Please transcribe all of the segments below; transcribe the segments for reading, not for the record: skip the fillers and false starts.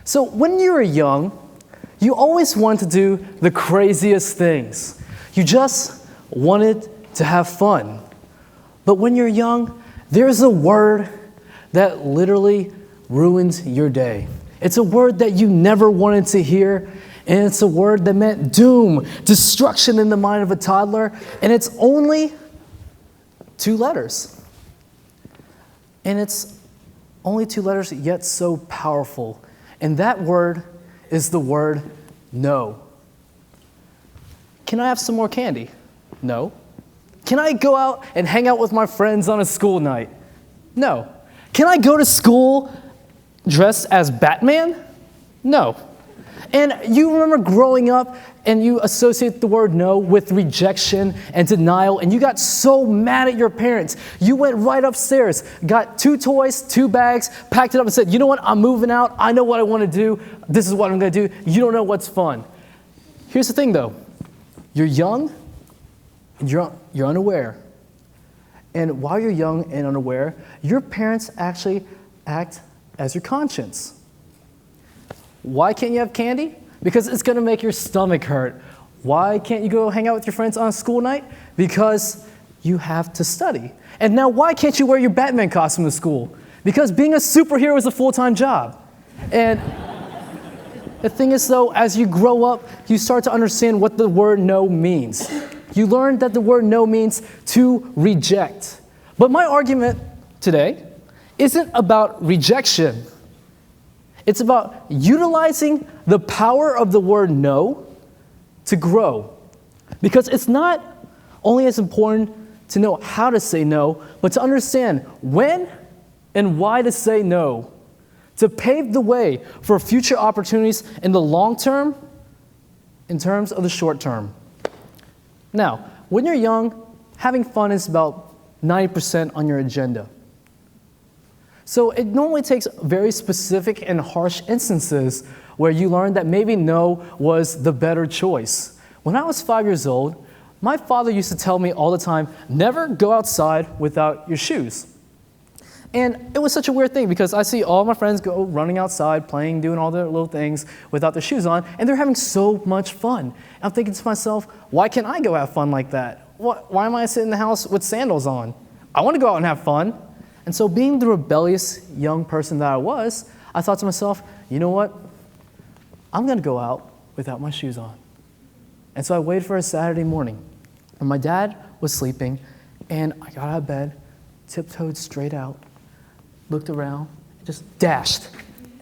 So when you were young, you always wanted to do the craziest things. You just wanted to have fun. But when you're young, there's a word that literally ruins your day. It's a word that you never wanted to hear, and it's a word that meant doom, destruction in the mind of a toddler, and it's only 2 letters. And it's only 2 letters, yet so powerful. And that word is the word no. Can I have some more candy? No. Can I go out and hang out with my friends on a school night? No. Can I go to school dressed as Batman? No. And you remember growing up and you associate the word no with rejection and denial, and you got so mad at your parents. You went right upstairs, got 2 toys, 2 bags, packed it up and said, you know what, I'm moving out. I know what I want to do. This is what I'm going to do. You don't know what's fun. Here's the thing though. You're young and you're unaware. And while you're young and unaware, your parents actually act as your conscience. Why can't you have candy? Because it's going to make your stomach hurt. Why can't you go hang out with your friends on a school night? Because you have to study. And now why can't you wear your Batman costume to school? Because being a superhero is a full-time job. And the thing is though, as you grow up, you start to understand what the word no means. You learn that the word no means to reject. But my argument today isn't about rejection. It's about utilizing the power of the word no to grow. Because it's not only as important to know how to say no, but to understand when and why to say no, to pave the way for future opportunities in the long term, in terms of the short term. Now, when you're young, having fun is about 90% on your agenda. So it normally takes very specific and harsh instances where you learn that maybe no was the better choice. When I was 5 years old, my father used to tell me all the time, never go outside without your shoes. And it was such a weird thing because I see all my friends go running outside, playing, doing all their little things without their shoes on, and they're having so much fun. And I'm thinking to myself, why can't I go have fun like that? Why am I sitting in the house with sandals on? I want to go out and have fun. And so being the rebellious young person that I was, I thought to myself, you know what? I'm going to go out without my shoes on. And so I waited for a Saturday morning. And my dad was sleeping, and I got out of bed, tiptoed straight out, looked around, and just dashed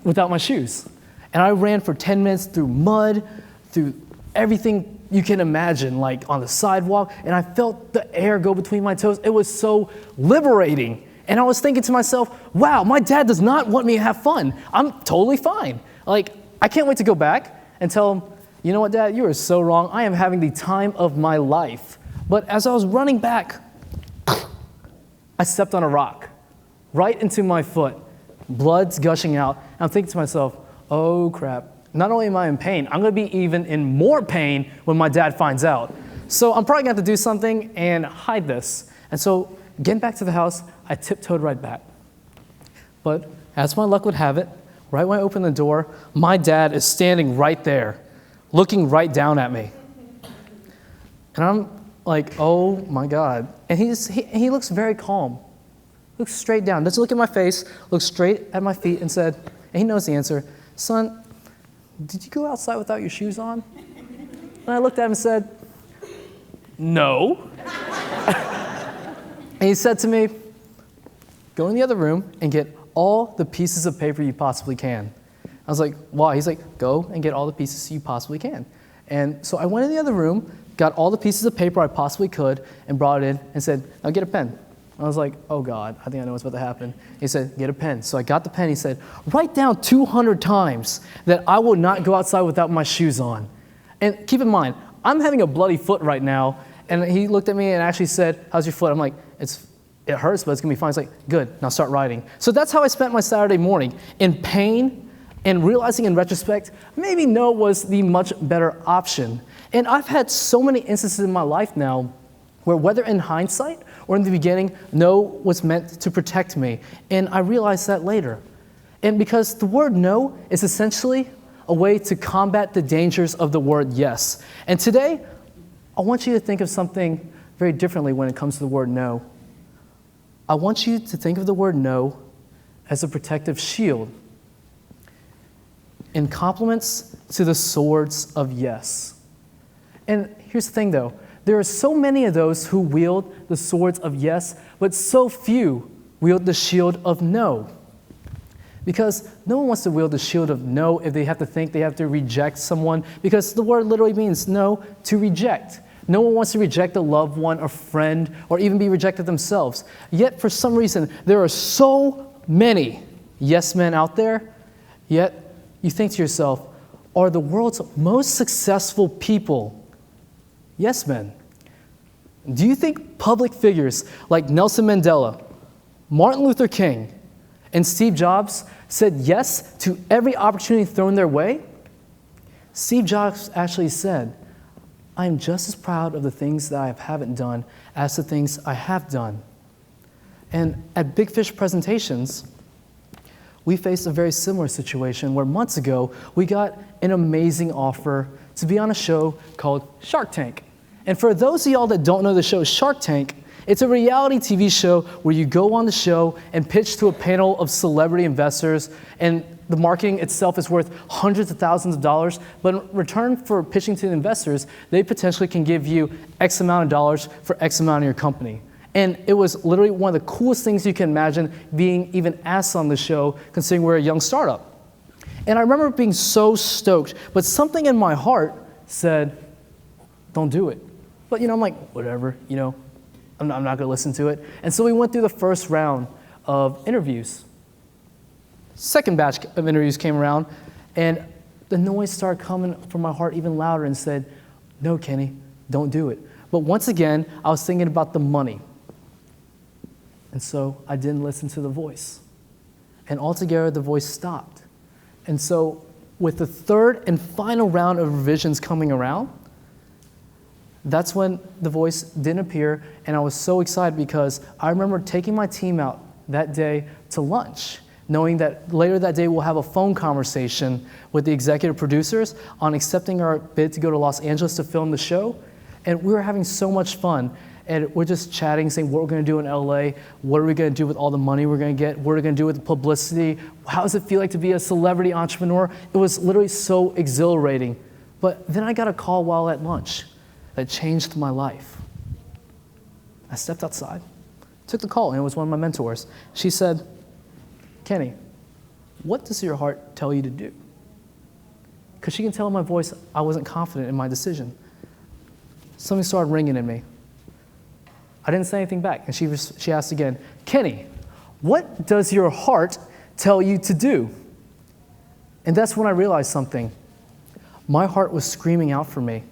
without my shoes. And I ran for 10 minutes through mud, through everything you can imagine, like on the sidewalk, and I felt the air go between my toes. It was so liberating. And I was thinking to myself, wow, my dad does not want me to have fun. I'm totally fine. Like, I can't wait to go back and tell him, you know what, Dad, you are so wrong. I am having the time of my life. But as I was running back, I stepped on a rock right into my foot. Blood's gushing out. And I'm thinking to myself, oh crap. Not only am I in pain, I'm going to be even in more pain when my dad finds out. So I'm probably going to have to do something and hide this. And so getting back to the house, I tiptoed right back. But as my luck would have it, right when I opened the door, my dad is standing right there, looking right down at me. And I'm like, oh my God. And he looks very calm. Looks straight down, doesn't look at my face, looks straight at my feet and said, and he knows the answer, son, did you go outside without your shoes on? And I looked at him and said, no. And he said to me, go in the other room and get all the pieces of paper you possibly can. I was like, why? He's like, go and get all the pieces you possibly can. And so I went in the other room, got all the pieces of paper I possibly could, and brought it in and said, now get a pen. I was like, oh God, I think I know what's about to happen. He said, get a pen. So I got the pen. He said, write down 200 times that I will not go outside without my shoes on. And keep in mind, I'm having a bloody foot right now. And he looked at me and actually said, how's your foot? I'm like, it hurts, but it's going to be fine. He's like, good, now start writing. So that's how I spent my Saturday morning, in pain and realizing in retrospect, maybe no was the much better option. And I've had so many instances in my life now where whether in hindsight or in the beginning, no was meant to protect me. And I realized that later. And because the word no is essentially a way to combat the dangers of the word yes. And today, I want you to think of something very differently when it comes to the word no. I want you to think of the word no as a protective shield in compliments to the swords of yes. And here's the thing though, there are so many of those who wield the swords of yes, but so few wield the shield of no. Because no one wants to wield the shield of no if they have to think they have to reject someone, because the word literally means no, to reject. No one wants to reject a loved one, a friend, or even be rejected themselves. Yet for some reason, there are so many yes men out there, yet you think to yourself, are the world's most successful people yes men? Do you think public figures like Nelson Mandela, Martin Luther King, and Steve Jobs said yes to every opportunity thrown their way? Steve Jobs actually said, I am just as proud of the things that I haven't done as the things I have done. And at Big Fish presentations, we faced a very similar situation where months ago, we got an amazing offer to be on a show called Shark Tank. And for those of y'all that don't know the show Shark Tank, it's a reality TV show where you go on the show and pitch to a panel of celebrity investors, and the marketing itself is worth hundreds of thousands of dollars, but in return for pitching to the investors, they potentially can give you X amount of dollars for X amount of your company. And it was literally one of the coolest things you can imagine being even asked on the show, considering we're a young startup. And I remember being so stoked, but something in my heart said, don't do it. But I'm like, whatever, I'm not going to listen to it. And so we went through the first round of interviews. Second batch of interviews came around, and the noise started coming from my heart even louder and said, no, Kenny, don't do it. But once again, I was thinking about the money. And so I didn't listen to the voice. And altogether, the voice stopped. And so with the third and final round of revisions coming around, that's when the voice didn't appear, and I was so excited because I remember taking my team out that day to lunch, knowing that later that day we'll have a phone conversation with the executive producers on accepting our bid to go to Los Angeles to film the show. And we were having so much fun, and we're just chatting, saying what we're going to do in LA, what are we going to do with all the money we're going to get, what are we going to do with the publicity, how does it feel like to be a celebrity entrepreneur? It was literally so exhilarating. But then I got a call while at lunch that changed my life. I stepped outside, took the call, and it was one of my mentors. She said, Kenny, what does your heart tell you to do? Because she can tell in my voice I wasn't confident in my decision. Something started ringing in me. I didn't say anything back, and she asked again, Kenny, what does your heart tell you to do? And that's when I realized something. My heart was screaming out for me,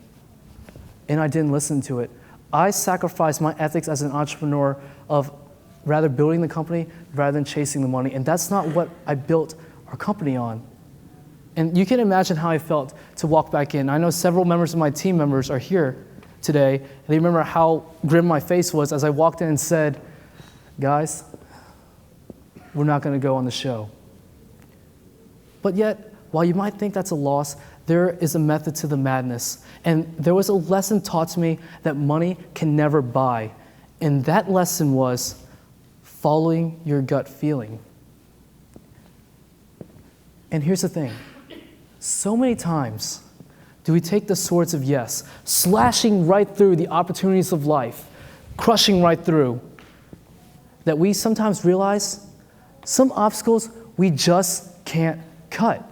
and I didn't listen to it. I sacrificed my ethics as an entrepreneur of rather building the company rather than chasing the money, and that's not what I built our company on. And you can imagine how I felt to walk back in. I know several members of my team members are here today, and they remember how grim my face was as I walked in and said, guys, we're not going to go on the show. But yet, while you might think that's a loss, there is a method to the madness. And there was a lesson taught to me that money can never buy. And that lesson was following your gut feeling. And here's the thing. So many times do we take the swords of yes, slashing right through the opportunities of life, crushing right through, that we sometimes realize some obstacles we just can't cut.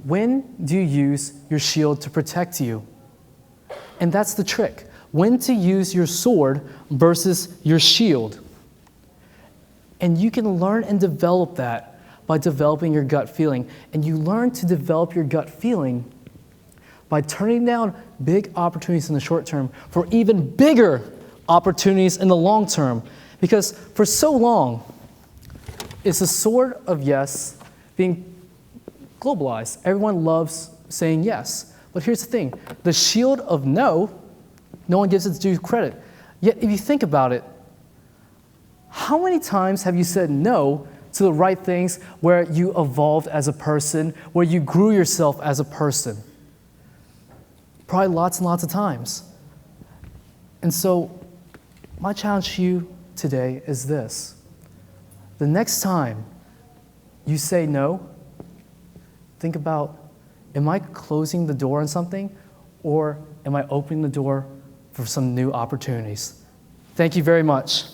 When do you use your shield to protect you? And that's the trick. When to use your sword versus your shield. And you can learn and develop that by developing your gut feeling. And you learn to develop your gut feeling by turning down big opportunities in the short term for even bigger opportunities in the long term. Because for so long, it's the sword of yes being globalized. Everyone loves saying yes. But here's the thing. The shield of no one gives its due credit. Yet if you think about it, how many times have you said no to the right things where you evolved as a person, where you grew yourself as a person? Probably lots and lots of times. And so my challenge to you today is this. The next time you say no, think about, am I closing the door on something, or am I opening the door for some new opportunities? Thank you very much.